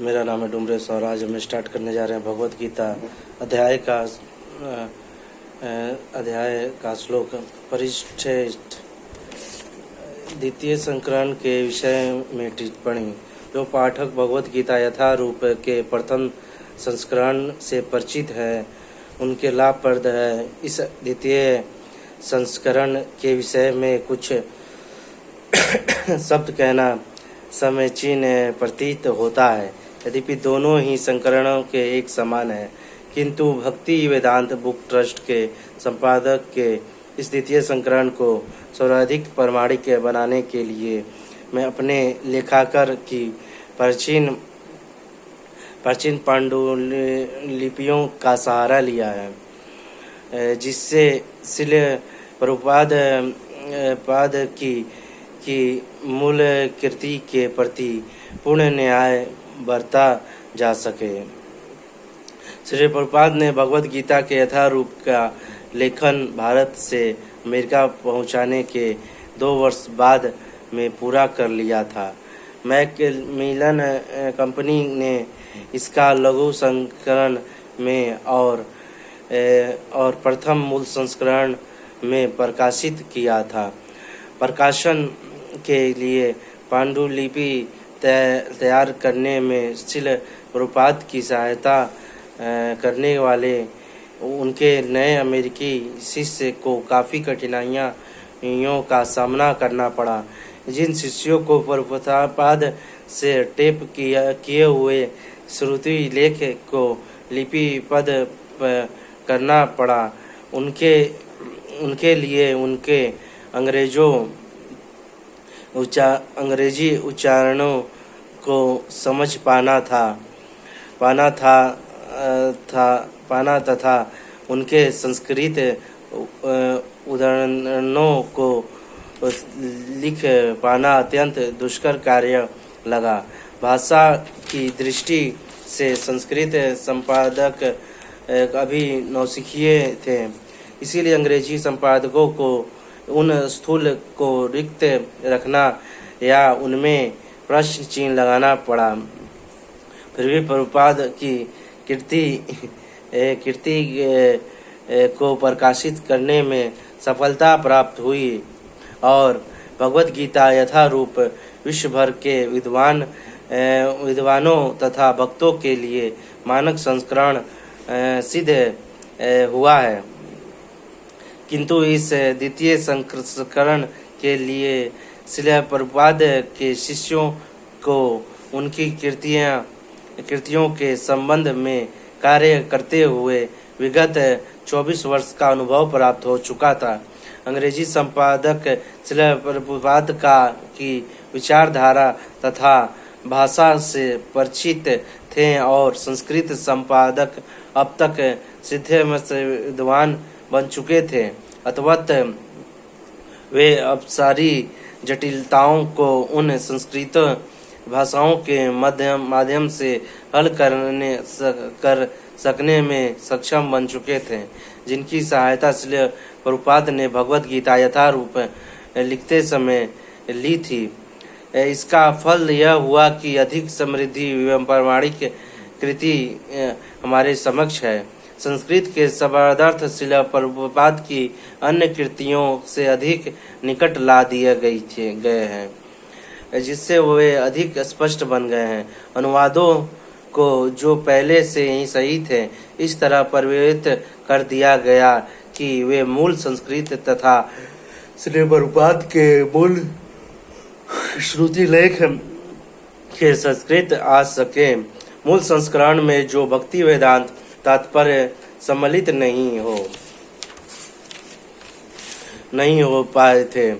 मेरा नाम है डुमरे स्वराज। हम स्टार्ट करने जा रहे हैं भगवत गीता अध्याय का श्लोक। परिच्छेद द्वितीय संस्करण के विषय में टिप्पणी। जो पाठक भगवत गीता यथारूप के प्रथम संस्करण से परिचित है उनके लाभप्रद है। इस द्वितीय संस्करण के विषय में कुछ शब्द कहना समीचीन प्रतीत होता है। यद्यपि दोनों ही संस्करणों के एक समान है, किंतु भक्ति वेदांत बुक ट्रस्ट के संपादक के इस द्वितीय संस्करण को सर्वाधिक प्रामाणिक बनाने के लिए मैं अपने लेखाकार की प्राचीन पांडुलिपियों का सहारा लिया है, जिससे श्रील प्रभुपाद की मूल कृति के प्रति पूर्ण न्याय बरता जा सके। श्री प्रभुपाद ने भगवत गीता के यथारूप का लेखन भारत से अमेरिका पहुंचाने के 2 वर्ष बाद में पूरा कर लिया था। मैकमिलन कंपनी ने इसका लघु संस्करण में और प्रथम मूल संस्करण में प्रकाशित किया था। प्रकाशन के लिए पांडुलिपि तैयार करने में श्रील प्रभुपाद की सहायता करने वाले उनके नए अमेरिकी शिष्य को काफ़ी कठिनाइयों का सामना करना पड़ा। जिन शिष्यों को प्रभुपाद से टेप किए हुए श्रुति लेख को लिपिबद्ध करना पड़ा, उनके लिए उनके अंग्रेजी उच्चारणों को समझ पाना तथा उनके संस्कृत उदाहरणों को लिख पाना अत्यंत दुष्कर कार्य लगा। भाषा की दृष्टि से संस्कृत संपादक अभी नौसिखिए थे, इसीलिए अंग्रेजी संपादकों को उन स्थूल को रिक्त रखना या उनमें प्रश्न चिन्ह लगाना पड़ा। फिर भी प्रभुपाद की कीर्ति को प्रकाशित करने में सफलता प्राप्त हुई और भगवत गीता यथारूप विश्व भर के विद्वानों तथा भक्तों के लिए मानक संस्करण सिद्ध हुआ है। किंतु इस द्वितीय संस्करण के लिए श्रील प्रभुपाद के शिष्यों को उनकी कृतियों के संबंध में कार्य करते हुए विगत 24 वर्ष का अनुभव प्राप्त हो चुका था। अंग्रेजी संपादक श्रील प्रभुपाद की विचारधारा तथा भाषा से परिचित थे और संस्कृत संपादक अब तक सिद्धमस्त विद्वान बन चुके थे। अतवत वे अब सारी जटिलताओं को उन संस्कृत भाषाओं के माध्यम से हल कर सकने में सक्षम बन चुके थे, जिनकी सहायता श्रील प्रभुपाद ने भगवत गीता यथारूप लिखते समय ली थी। इसका फल यह हुआ कि अधिक समृद्धि एवं प्रामाणिक कृति हमारे समक्ष है। संस्कृत के शब्दार्थ श्रील प्रभुपाद की अन्य कृतियों से अधिक निकट ला दिए गए हैं, जिससे वे अधिक स्पष्ट बन गए हैं। अनुवादों को जो पहले से ही सही थे इस तरह परिवर्तित कर दिया गया कि वे मूल संस्कृत तथा श्री प्रभुपाद के मूल श्रुति लेख के संस्कृत आ सके। मूल संस्करण में जो भक्ति वेदांत तात्पर्य सम्मिलित नहीं हो पाए थे,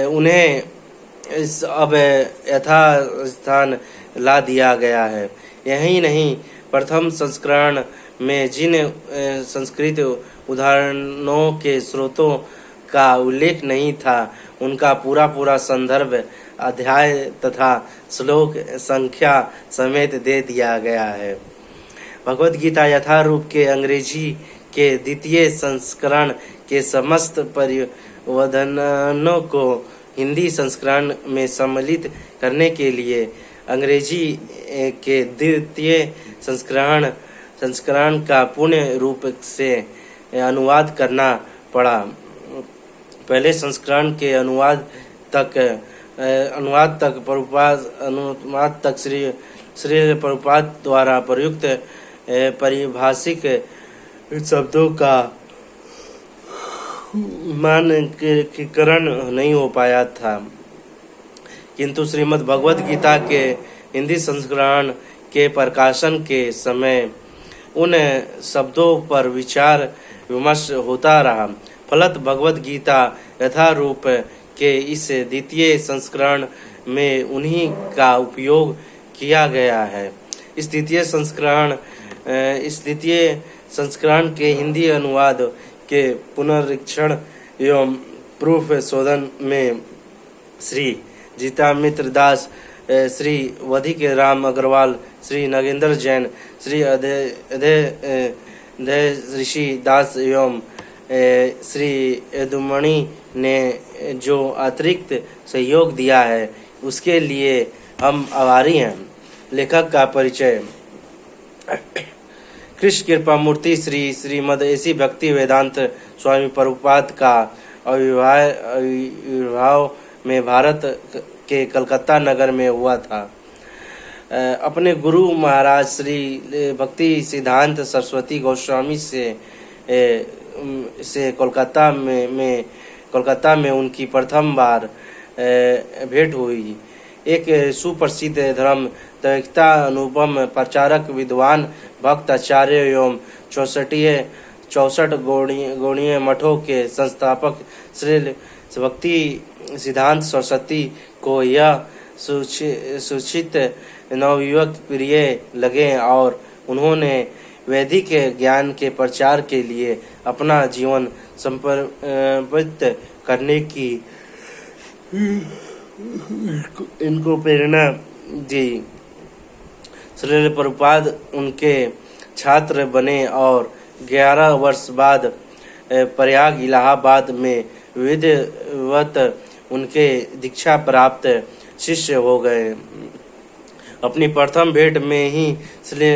उन्हें अब यथास्थान ला दिया गया है। यही नहीं, प्रथम संस्करण में जिन संस्कृत उदाहरणों के स्रोतों का उल्लेख नहीं था, उनका पूरा संदर्भ अध्याय तथा श्लोक संख्या समेत दे दिया गया है। भगवत गीता यथारूप के अंग्रेजी के द्वितीय संस्करण के समस्त परिवर्तनों को हिंदी संस्करण में सम्मिलित करने के लिए अंग्रेजी के द्वितीय संस्करण का पूर्ण रूप से अनुवाद करना पड़ा। पहले संस्करण के अनुवाद तक श्री प्रभुपाद द्वारा प्रयुक्त पारिभाषिक शब्दों का मानकीकरण नहीं हो पाया था, किंतु श्रीमद् भगवद गीता के हिंदी संस्करण के प्रकाशन के समय उन शब्दों पर विचार विमर्श होता रहा। फलत भगवद गीता यथारूप के इस द्वितीय संस्करण में उन्हीं का उपयोग किया गया है। इस द्वितीय संस्करण के हिंदी अनुवाद के पुनरीक्षण एवं प्रूफ शोधन में श्री जीता मित्र दास, श्री वधिक राम अग्रवाल, श्री नगेंद्र जैन, श्री अधय ऋषि दास एवं श्री यदुमणि ने जो अतिरिक्त सहयोग दिया है उसके लिए हम आभारी हैं। लेखक का परिचय। कृष्ण कृपा मूर्ति श्रीमद एसी भक्ति वेदांत स्वामी प्रभुपाद का आविर्भाव में भारत के कलकत्ता नगर में हुआ था। अपने गुरु महाराज श्री भक्ति सिद्धांत सरस्वती गोस्वामी से कोलकाता में उनकी प्रथम बार भेंट हुई। एक सुप्रसिद्ध धर्म तैक्ता अनुपम प्रचारक विद्वान भक्त आचार्य एवं 64 गौड़ीय मठों के संस्थापक श्री भक्ति सिद्धांत सरस्वती को यह सूचित नवयुवक प्रिय लगे और उन्होंने वैदिक ज्ञान के प्रचार के लिए अपना जीवन समर्पित करने की इनको प्रेरणा दी। श्री प्रभुपाद उनके छात्र बने और 11 वर्ष बाद प्रयाग इलाहाबाद में विधिवत उनके दीक्षा प्राप्त शिष्य हो गए। अपनी प्रथम भेंट में ही श्री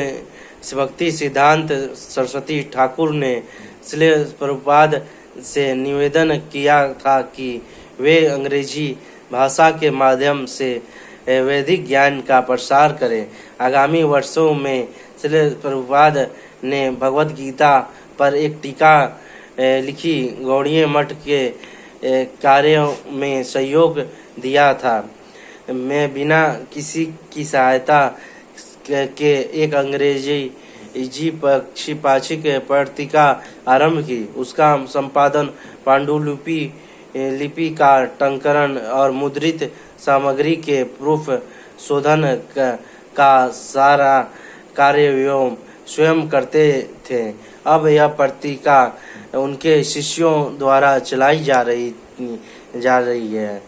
भक्ति सिद्धांत सरस्वती ठाकुर ने श्री प्रभुपाद से निवेदन किया था कि वे अंग्रेजी भाषा के माध्यम से वैदिक ज्ञान का प्रसार करें। आगामी वर्षों में श्री प्रभुपाद ने भगवद गीता पर एक टीका लिखी, गौड़ीय मठ के कार्यों में सहयोग दिया था। मैं बिना किसी की सहायता के एक अंग्रेजी पाक्षिक पत्रिका आरंभ की। उसका संपादन, पांडुलिपि का टंकरण और मुद्रित सामग्री के प्रूफ शोधन का सारा कार्य एवं स्वयं करते थे। अब यह पत्रिका उनके शिष्यों द्वारा चलाई जा रही है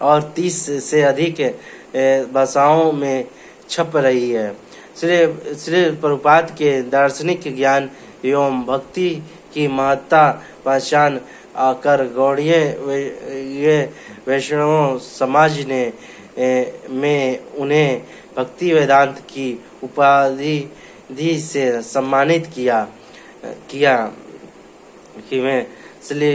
और 30 से अधिक भाषाओं में छप रही है। श्री प्रभुपाद के दार्शनिक ज्ञान एवं भक्ति की महत्ता पहचान कर गौड़ीय वैष्णव समाज ने में उन्हें भक्ति वेदांत की उपाधि से सम्मानित किया कि मैं श्री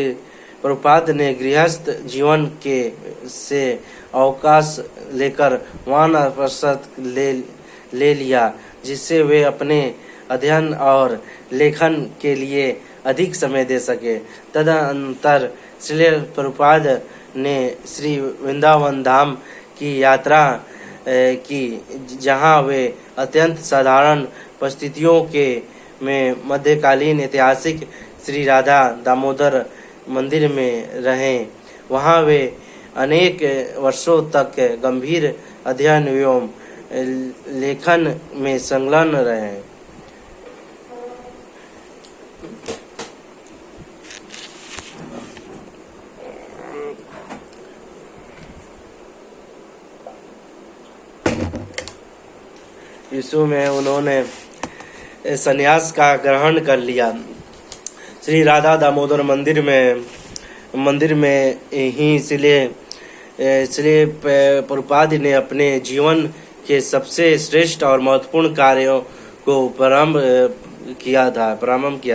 प्रभुपाद ने गृहस्थ जीवन के से अवकाश लेकर वानप्रस्थ ले लिया, जिससे वे अपने अध्ययन और लेखन के लिए अधिक समय दे सके। तदनंतर श्री प्रभुपाद ने श्री वृंदावन धाम की यात्रा की, जहां वे अत्यंत साधारण परिस्थितियों के में मध्यकालीन ऐतिहासिक श्री राधा दामोदर मंदिर में रहे। वहां वे अनेक वर्षों तक गंभीर अध्ययन एवं लेखन में संलग्न रहे। यीशु में उन्होंने संन्यास का ग्रहण कर लिया। श्री राधा दामोदर मंदिर में ही श्री प्रभुपाद ने अपने जीवन के सबसे श्रेष्ठ और महत्वपूर्ण कार्यों को प्रारंभ किया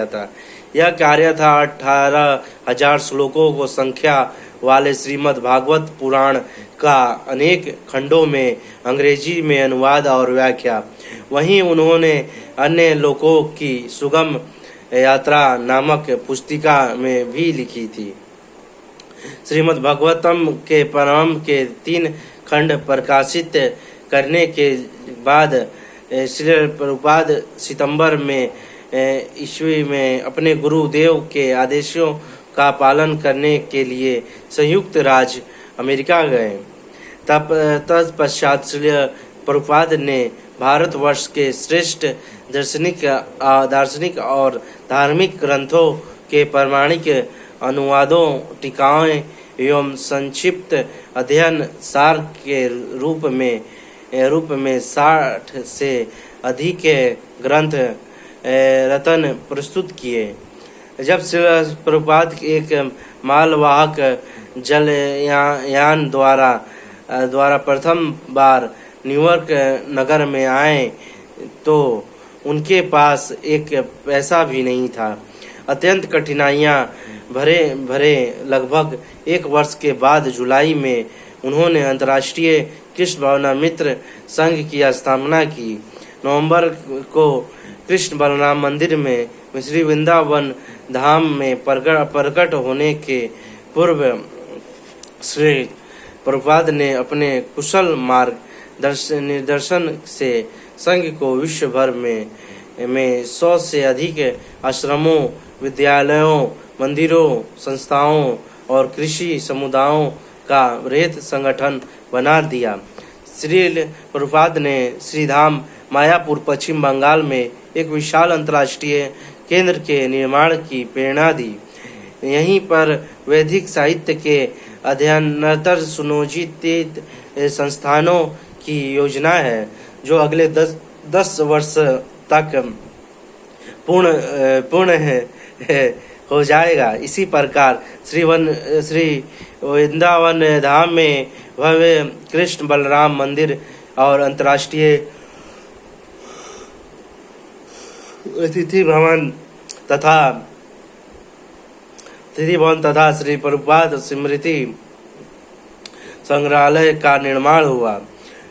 था। यह कार्य था 18,000 श्लोकों को संख्या वाले श्रीमद् भागवत पुराण का अनेक खंडों में अंग्रेजी में अनुवाद और व्याख्या। वहीं उन्होंने अन्य लोकों की सुगम यात्रा नामक पुस्तिका में भी लिखी थी। श्रीमद् भागवतम के प्रारंभ के 3 खंड प्रकाशित करने के बाद श्री प्रभुपाद सितंबर में ईस्वी में अपने गुरुदेव के आदेशों का पालन करने के लिए संयुक्त राज्य अमेरिका गए। तत्पश्चात श्री प्रभुपाद ने भारतवर्ष के श्रेष्ठ दार्शनिक और धार्मिक ग्रंथों के प्रामाणिक अनुवादों, टीकाओं एवं संक्षिप्त अध्ययन सार के रूप में 60 से अधिक ग्रंथ रत्न प्रस्तुत किए। जब श्री प्रभुपाद एक मालवाहक जलयान द्वारा प्रथम बार न्यूयॉर्क नगर में आए तो उनके पास एक पैसा भी नहीं था। अत्यंत कठिनाइयां भरे लगभग 1 वर्ष के बाद जुलाई में उन्होंने अंतर्राष्ट्रीय कृष्ण बलराम मित्र संघ की स्थापना की। नवंबर को कृष्ण बलराम मंदिर में श्री वृंदावन धाम में प्रकट होने के पूर्व श्री प्रभुपाद ने अपने कुशल मार्ग निर्देशन से संघ को विश्व भर में 100 से अधिक आश्रमों, विद्यालयों, मंदिरों, संस्थाओं और कृषि समुदायों का वृहत संगठन बना दिया। श्री प्रभुपाद ने श्रीधाम मायापुर पश्चिम बंगाल में एक विशाल अंतर्राष्ट्रीय केंद्र के निर्माण की प्रेरणा दी। यहीं पर वैदिक साहित्य के अध्ययनतर सुनियोजित संस्थानों की योजना है, जो अगले 10 वर्ष तक पूर्ण हो जाएगा। इसी प्रकार श्री वृंदावन धाम में भव्य कृष्ण बलराम मंदिर और अंतर्राष्ट्रीय अतिथि भवन तथा श्री प्रभुपाद स्मृति संग्रहालय का निर्माण हुआ।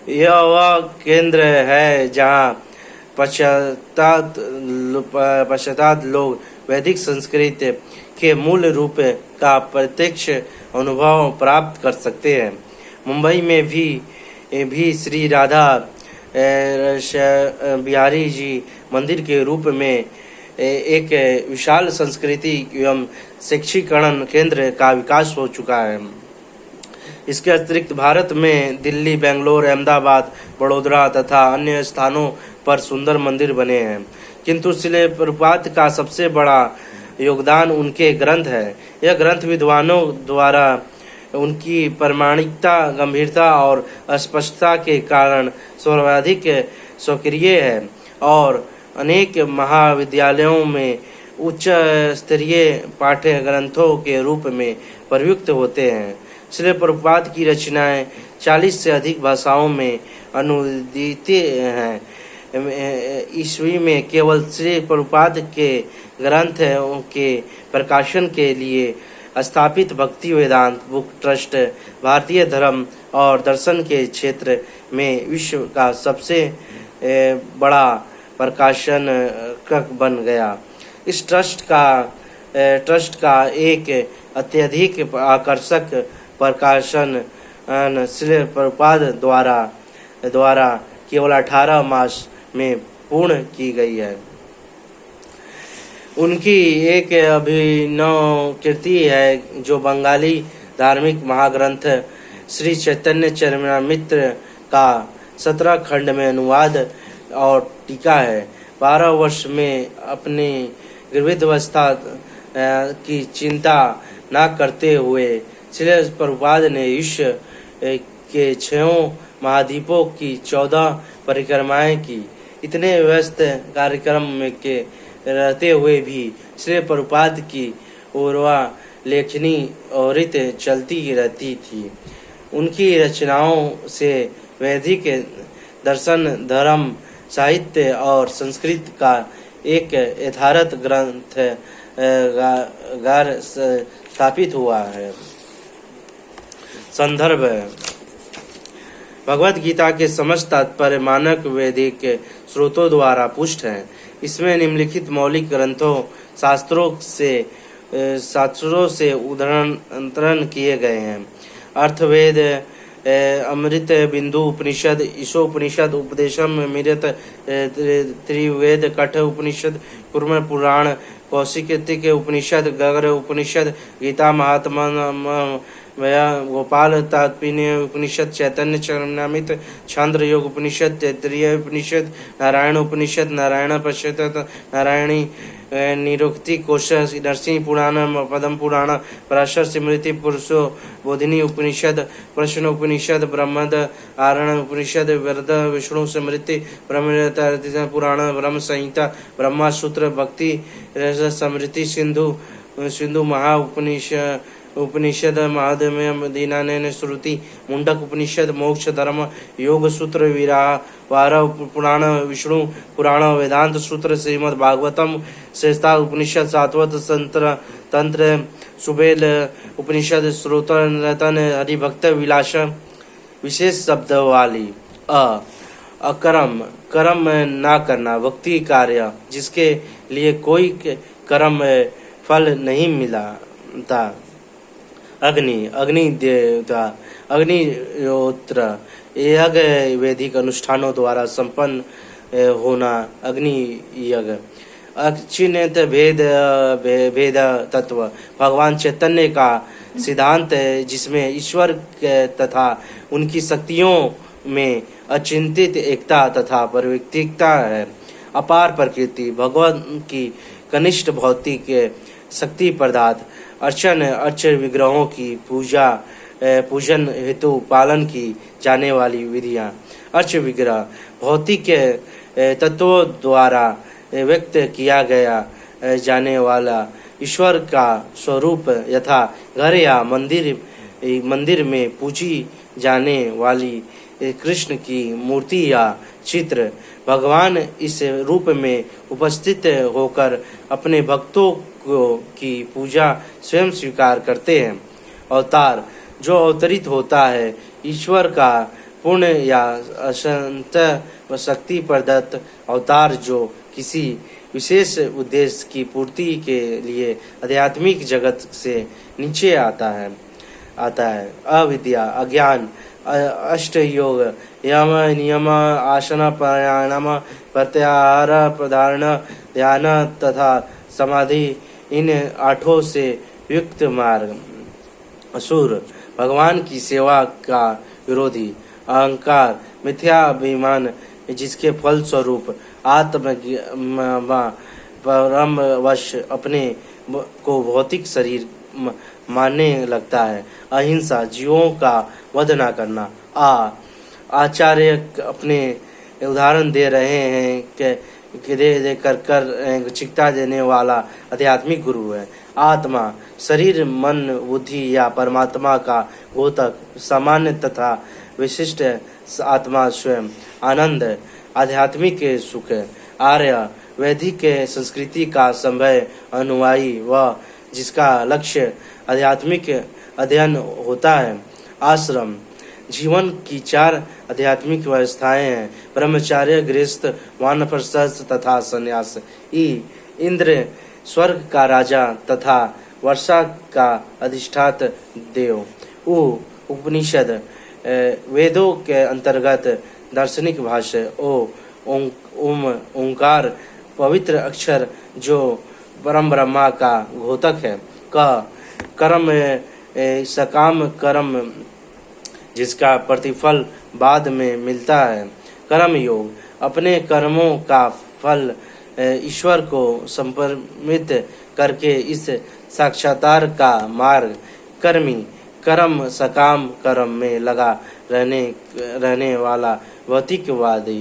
यह वह केंद्र है जहाँ पश्चात लोग वैदिक संस्कृत के मूल रूप का प्रत्यक्ष अनुभव प्राप्त कर सकते हैं। मुंबई में भी श्री राधा बिहारी जी मंदिर के रूप में एक विशाल संस्कृति एवं शिक्षीकरण केंद्र का विकास हो चुका है। इसके अतिरिक्त भारत में दिल्ली, बेंगलोर, अहमदाबाद, बड़ोदरा तथा अन्य स्थानों पर सुंदर मंदिर बने हैं। किंतु श्री प्रभुपाद का सबसे बड़ा योगदान उनके ग्रंथ है। यह ग्रंथ विद्वानों द्वारा उनकी प्रामाणिकता, गंभीरता और स्पष्टता के कारण सर्वाधिक स्वीकार्य है और अनेक महाविद्यालयों में उच्च स्तरीय पाठ्य ग्रंथों के रूप में प्रयुक्त होते हैं। श्री प्रभुपाद की रचनाएं 40 से अधिक भाषाओं में अनुदित हैं। ईस्वी में केवल श्री प्रभुपाद के ग्रंथों के प्रकाशन के लिए स्थापित भक्ति वेदांत बुक ट्रस्ट भारतीय धर्म और दर्शन के क्षेत्र में विश्व का सबसे बड़ा प्रकाशन बन गया। इस ट्रस्ट का एक अत्यधिक आकर्षक प्रकाशन श्री प्रभुपाद द्वारा केवल 18 मास में पूर्ण की गई है। उनकी एक अभिनव कृति है जो बंगाली धार्मिक महाग्रंथ श्री चैतन्य चरितामृत का 17 खंड में अनुवाद और टीका है। 12 वर्ष में अपनी गर्भावस्था की चिंता न करते हुए श्री प्रभुपाद ने विश्व के 6 महाद्वीपों की 14 परिक्रमाएं की। इतने व्यस्त कार्यक्रम में के रहते हुए भी श्री प्रभुपाद की उर्वा लेखनी औरित चलती रहती थी। उनकी रचनाओं से वैदिक दर्शन, धर्म, साहित्य और संस्कृत का एक यथार्थ ग्रंथ गार स्थापित हुआ है। संदर्भ: भगवद गीता के समस्त तात्पर्य मानक वैदिक स्रोतों द्वारा पुष्ट हैं। इसमें निम्नलिखित मौलिक ग्रंथों शास्त्रों से उद्धरण किए गए हैं: अर्थवेद, अमृत बिंदु उपनिषद, ईशोपनिषद, उपदेशमृत, त्रिवेद कठ उपनिषद, कुर्म पुराण, कौशिक उपनिषद, गगर उपनिषद, गीता महात्म्य, गोपाल तात्पर्य उपनिषद, चैतन्य चरणामृत, छांद्र योग उपनिषद, तैत्तिरीय उपनिषद, नारायण उपनिषद, नारायण पश्चात, नारायणी निरुक्ति कोश, नरसिंह पुराण, पद्म पुराण, पराशर स्मृति, पुरुषो बोधिनी उपनिषद, प्रश्न उपनिषद, ब्रह्मद आरण उपनिषद, वरद विष्णु स्मृति, ब्रह्म पुराण, ब्रह्म संहिता, ब्रह्मा सूत्र, भक्ति स्मृति, सिंधु महा उपनिषद, महात्म्य, दीनानयन श्रुति, मुंडक उपनिषद, मोक्ष धर्म, योग सूत्र, वार पुराण, विष्णु पुराण, वेदांत सूत्र, श्रीमद् भागवतम, श्रेष्ठा उपनिषद, सात्वत तंत्र, सुबेल उपनिषद, श्रोत्र रतन, हरिभक्त विलास। विशेष शब्द वाली अकर्म, कर्म ना करना, भक्ति कार्य जिसके लिए कोई कर्म फल नहीं मिलता। अग्नि, अग्नि देवता, अग्निहोत्र, यज्ञ वैदिक अनुष्ठानों द्वारा संपन्न होना, अग्नि यज्ञ। अचिन्त्य भेद तत्व, भगवान चैतन्य का सिद्धांत है जिसमें ईश्वर तथा उनकी शक्तियों में अचिंतित एकता तथा परवैयक्तिकता है। अपार प्रकृति, भगवान की कनिष्ठ भौतिक शक्ति पदार्थ, अर्च विग्रहों की पूजन हेतु पालन की जाने वाली विधियां। अर्च विग्रह भौतिक तत्वों द्वारा व्यक्त किया गया जाने वाला ईश्वर का स्वरूप यथा घर या मंदिर में पूजी जाने वाली कृष्ण की मूर्ति या चित्र। भगवान इस रूप में उपस्थित होकर अपने भक्तों की पूजा स्वयं स्वीकार करते हैं। अवतार, जो अवतरित होता है, ईश्वर का पूर्ण या असंत शक्ति प्रदत्त अवतार जो किसी विशेष उद्देश्य की पूर्ति के लिए आध्यात्मिक जगत से नीचे आता है। अविद्या, अज्ञान, अष्ट योग, यम नियम, आसन प्राणायाम, प्रत्याहार, प्रधारण, ध्यान तथा समाधि, इन आठों से युक्त मार्ग। असुर, भगवान की सेवा का विरोधी। अहंकार, मिथ्याभिमान जिसके फल स्वरूप आत्म परमवश अपने को भौतिक शरीर मानने लगता है। अहिंसा, जीवों का वध न करना। आचार्य अपने उदाहरण दे रहे हैं कि दे कर चिकित्सा देने वाला आध्यात्मिक गुरु है। आत्मा, शरीर, मन, बुद्धि या परमात्मा का घोतक, सामान्य तथा विशिष्ट आत्मा स्वयं। आनंद, आध्यात्मिक सुख। आर्य, वैदिक संस्कृति का सभ्य अनुयायी व जिसका लक्ष्य आध्यात्मिक अध्ययन होता है। आश्रम, जीवन की 4 आध्यात्मिक व्यवस्थाएं हैं: ब्रह्मचर्य, गृहस्थ, वानप्रस्थ तथा संन्यास। इंद्र, स्वर्ग का राजा तथा वर्षा का अधिष्ठात्र देव। उपनिषद, वेदों के अंतर्गत दार्शनिक भाष्य। ओंकार, पवित्र अक्षर जो परम ब्रह्मा का घोतक है। कर्म, सकाम कर्म जिसका प्रतिफल बाद में मिलता है। कर्म योग, अपने कर्मों का फल ईश्वर को समर्पित करके इस साक्षात्कार का मार्ग। कर्मी, कर्म सकाम कर्म में लगा रहने वाला भौतिकवादी।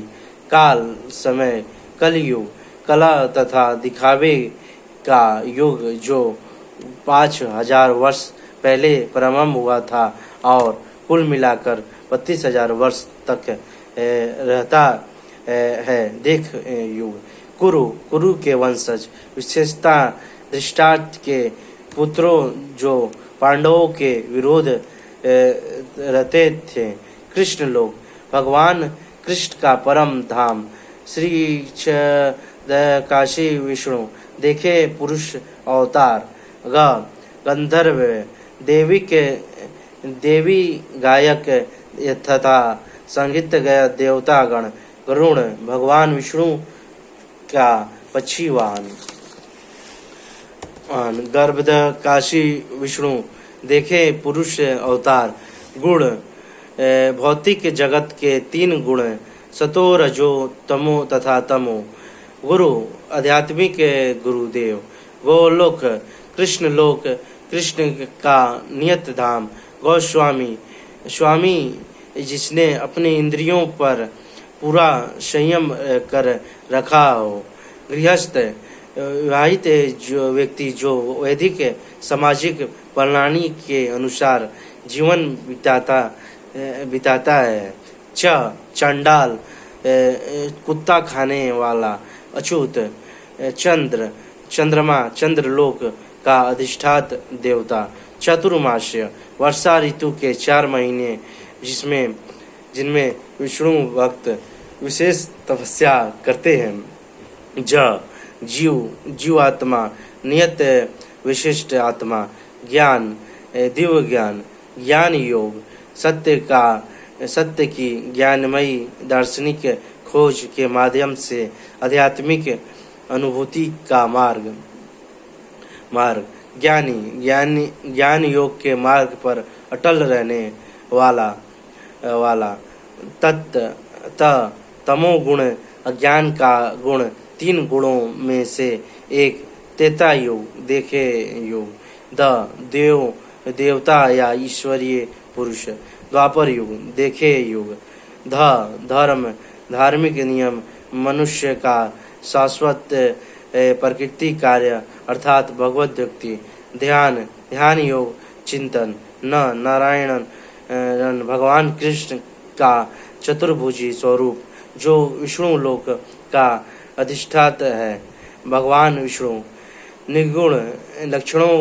काल, समय, कलयुग, कला तथा दिखावे का युग जो 5000 वर्ष पहले प्रारंभ हुआ था और कुल मिलाकर 32,000 वर्ष तक रहता है। देख युग कुरु के वंशज विशेषता दृष्टांत के पुत्रों जो पांडवों के विरोध रहते थे। कृष्ण लोग भगवान कृष्ण का परम धाम श्री काशी विष्णु देखे पुरुष अवतार गंधर्व देवी गायक तथा संगीत गया देवतागण गरुण भगवान विष्णु का पक्षी वाहन गर्भद काशी विष्णु देखे पुरुष अवतार गुण भौतिक जगत के 3 गुण सतो रजो तमो तथा तमो गुरु आध्यात्मिक गुरुदेव गोलोक कृष्ण लोक कृष्ण का नियत धाम गोस्वामी स्वामी जिसने अपने इंद्रियों पर पूरा संयम कर रखा हो। गृहस्थ विवाहित जो व्यक्ति जो वैदिक सामाजिक प्रणाली के अनुसार जीवन बिताता है। चंडाल कुत्ता खाने वाला अछूत चंद्रमा चंद्रलोक का अधिष्ठात देवता चतुर्मास्य वर्षा ऋतु के 4 महीने जिनमें विष्णु भक्त विशेष तपस्या करते हैं। जीव आत्मा नियत विशिष्ट आत्मा ज्ञान दिव्य ज्ञान योग सत्य की ज्ञानमयी दार्शनिक खोज के माध्यम से आध्यात्मिक अनुभूति का मार्ग ज्ञान योग के मार्ग पर अटल रहने वाला तमो गुण अज्ञान का गुण 3 गुणों में से एक त्रेता युग देखे युग देवता या ईश्वरीय पुरुष द्वापर युग देखे युग धार्मिक नियम मनुष्य का शाश्वत प्रकृति कार्य अर्थात भगवत भक्ति ध्यान योग चिंतन नारायण भगवान कृष्ण का चतुर्भुजी स्वरूप जो विष्णु लोक का अधिष्ठात है। भगवान विष्णु निर्गुण लक्षणों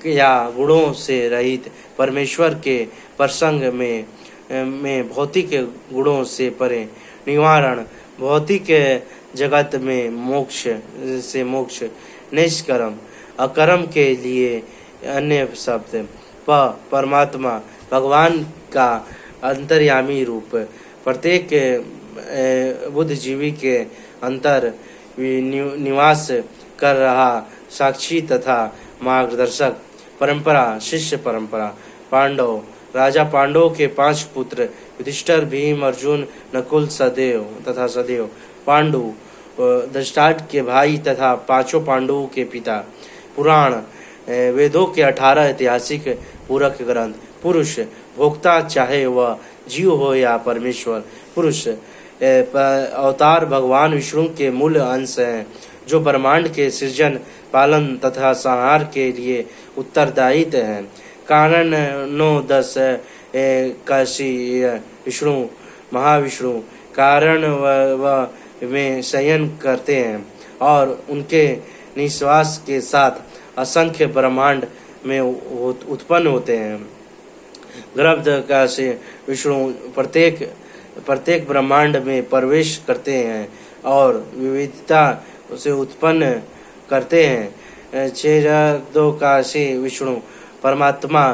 या गुणों से रहित परमेश्वर के प्रसंग में भौतिक गुणों से परे निवारण भौतिक जगत में मोक्ष निष्कर्म अकर्म के लिए अन्य शब्द परमात्मा भगवान का अंतर्यामी रूप प्रत्येक बुद्धिजीवी के अंतर निवास कर रहा साक्षी तथा मार्गदर्शक परंपरा शिष्य परंपरा राजा पांडव के 5 पुत्र युधिष्ठिर भीम अर्जुन नकुल सदेव पांडु धृतराष्ट्र के भाई तथा 5 पांडवों के पिता पुराण वेदों के 18 ऐतिहासिक पूरक ग्रंथ पुरुष भोक्ता चाहे वह जीव हो या परमेश्वर पुरुष अवतार भगवान विष्णु के मूल अंश हैं जो ब्रह्मांड के सृजन पालन तथा संहार के लिए उत्तरदायित्व हैं। कारण 9-10 काशी विष्णु महाविष्णु कारण व में शयन करते हैं और उनके निश्वास के साथ असंख्य ब्रह्मांड में उत्पन्न होते हैं। गर्भ काशी विष्णु प्रत्येक ब्रह्मांड में प्रवेश करते हैं और विविधता से उत्पन्न करते हैं। 6 काशी विष्णु परमात्मा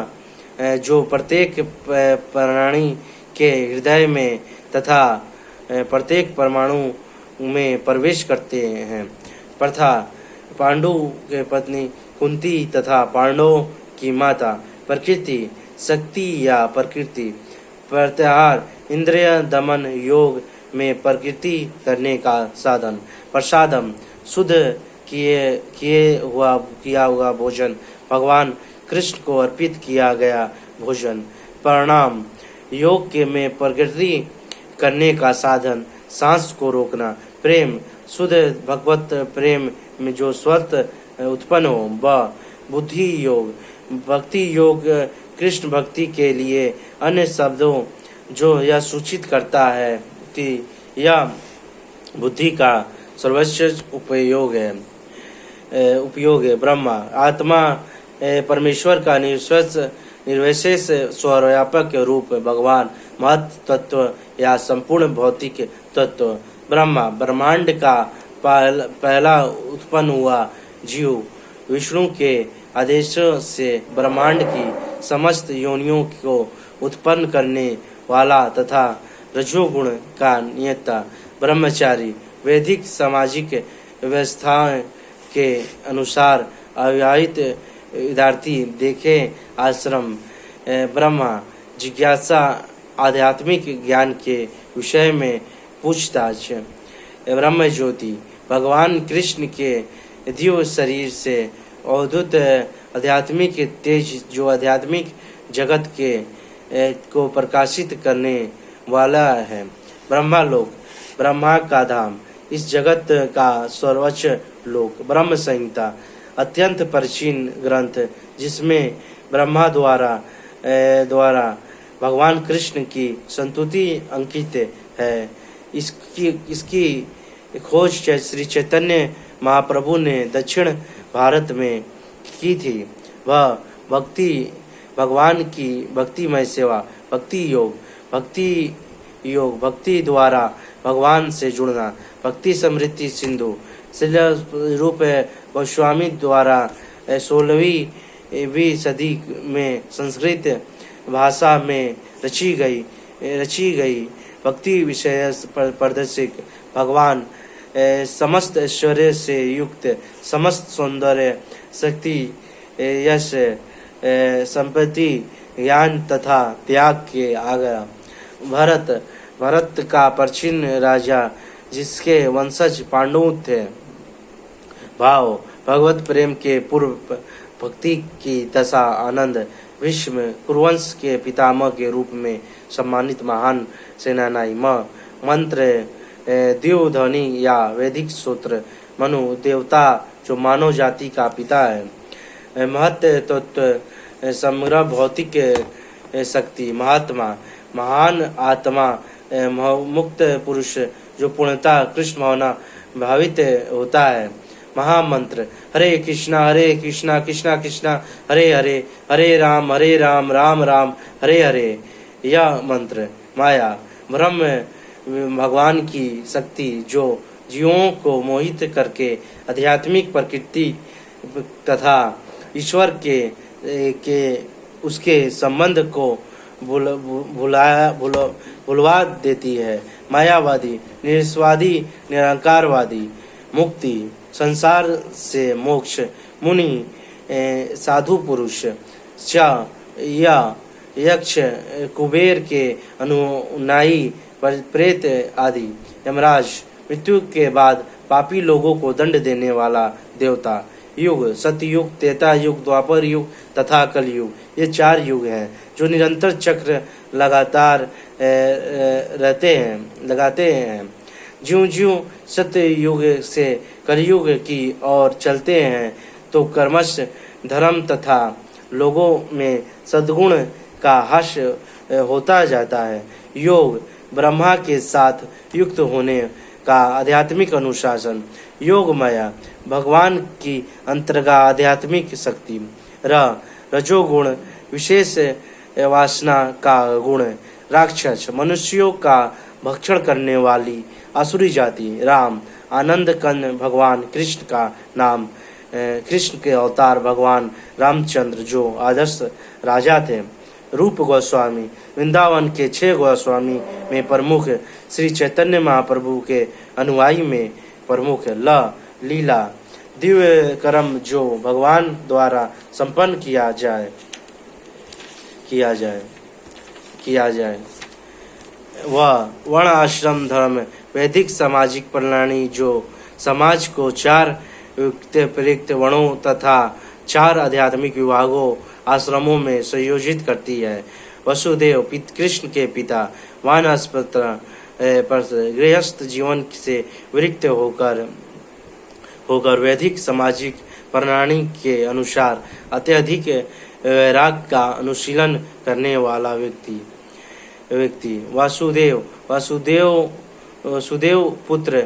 जो प्रत्येक प्राणी के हृदय में तथा प्रत्येक परमाणु में प्रवेश करते हैं। प्रथा पांडु के पत्नी कुंती तथा पांडवों की माता प्रकृति शक्ति या प्रकृति प्रत्याहार इंद्रिय दमन योग में प्रकृति करने का साधन प्रसादम शुद्ध किया हुआ भोजन भगवान कृष्ण को अर्पित किया गया भोजन परिणाम योग के में प्रकृति करने का साधन सांस को रोकना प्रेम शुद्ध भगवत प्रेम में जो स्वत उत्पन्न हो बुद्धि योग भक्ति योग कृष्ण भक्ति के लिए अन्य शब्दों जो यह सूचित करता है कि यह बुद्धि का सर्वोच्च उपयोग है। ब्रह्मा आत्मा परमेश्वर का निर्विशेष स्वव्यापक रूप भगवान महत तत्व या संपूर्ण भौतिक तत्व। ब्रह्मा ब्रह्मांड का पहला उत्पन्न हुआ जीव विष्णु के आदेशों से ब्रह्मांड की समस्त योनियों को उत्पन्न करने वाला तथा रजोगुण का नियता ब्रह्मचारी वैदिक सामाजिक व्यवस्थाएं के अनुसार अविवाहित विद्यार्थी देखे आश्रम ब्रह्मा जिज्ञासा आध्यात्मिक ज्ञान के विषय में पूछताछ ब्रह्म ज्योति भगवान कृष्ण के दिव्य शरीर से अवधूत आध्यात्मिक तेज जो आध्यात्मिक जगत के को प्रकाशित करने वाला है। ब्रह्मा लोक ब्रह्मा का धाम इस जगत का सर्वोच्च लोक। ब्रह्म संहिता अत्यंत प्राचीन ग्रंथ जिसमें ब्रह्मा द्वारा भगवान कृष्ण की संतुति अंकित है। इसकी खोज श्री चैतन्य महाप्रभु ने दक्षिण भारत में की थी। वह भगवान की भक्तिमय सेवा भक्ति द्वारा भगवान से जुड़ना भक्ति समृद्धि सिंधु शिला रूप गोस्वामी द्वारा 16वीं सदी में संस्कृत भाषा में रची गई भक्ति विषय प्रदर्शिक भगवान समस्त ऐश्वर्य से युक्त समस्त सौंदर्य शक्ति यश संपत्ति ज्ञान तथा त्याग के आगरा भरत का प्राचीन राजा जिसके वंशज पांडु थे। भाव भगवत प्रेम के पूर्व भक्ति की दशा आनंद भीष्म कुरुवंश के पितामह के रूप में सम्मानित महान सेनानी मंत्र देवध्वनि या वैदिक सूत्र मनु देवता जो मानव जाति का पिता है। महत तत्व समग्र भौतिक शक्ति महात्मा महान आत्मा मुक्त पुरुष जो पूर्णता कृष्ण भावना भावित होता है। महामंत्र हरे कृष्णा कृष्णा कृष्णा हरे हरे हरे राम राम राम हरे हरे। यह मंत्र माया ब्रह्म भगवान की शक्ति जो जीवों को मोहित करके आध्यात्मिक प्रकृति तथा ईश्वर के उसके संबंध को भुलवा देती है। मायावादी निरस्वादी निरंकारवादी मुक्ति संसार से मोक्ष मुनि साधु पुरुष या यक्ष कुबेर के अनुनायी प्रेत आदि यमराज मृत्यु के बाद पापी लोगों को दंड देने वाला देवता। युग सतयुग त्रेता युग द्वापर युग तथा कलयुग ये 4 युग हैं जो निरंतर चक्र लगाते हैं। ज्यों सत्य युग से कलयुग की ओर चलते हैं तो कर्मश धर्म तथा लोगों में सद्गुण का हर्ष होता जाता है। योग ब्रह्मा के साथ युक्त होने का आध्यात्मिक अनुशासन। योग माया भगवान की अंतर्गत आध्यात्मिक शक्ति। रजोगुण विशेष वासना का गुण। राक्षस मनुष्यों का भक्षण करने वाली आसुरी जाति। राम आनंद कंद भगवान कृष्ण का नाम। कृष्ण के अवतार भगवान रामचंद्र जो आदर्श राजा थे। रूप गोस्वामी वृंदावन के 6 गोस्वामी में प्रमुख श्री चैतन्य महाप्रभु के अनुयायी में प्रमुख। लीला दिव्य कर्म जो भगवान द्वारा संपन्न किया जाए वह वर्ण आश्रम धर्म वैदिक सामाजिक प्रणाली जो समाज को 4 प्रयुक्त वर्णों तथा 4 आध्यात्मिक विभागों आश्रमों में संयोजित करती है। वसुदेव कृष्ण के पिता वानस्पत पर गृहस्थ जीवन से विरक्त होकर वैदिक सामाजिक प्रणाली के अनुसार अत्यधिक वैराग का अनुशीलन करने वाला व्यक्ति। व्यक्ति। वासुदेव सुदेव पुत्र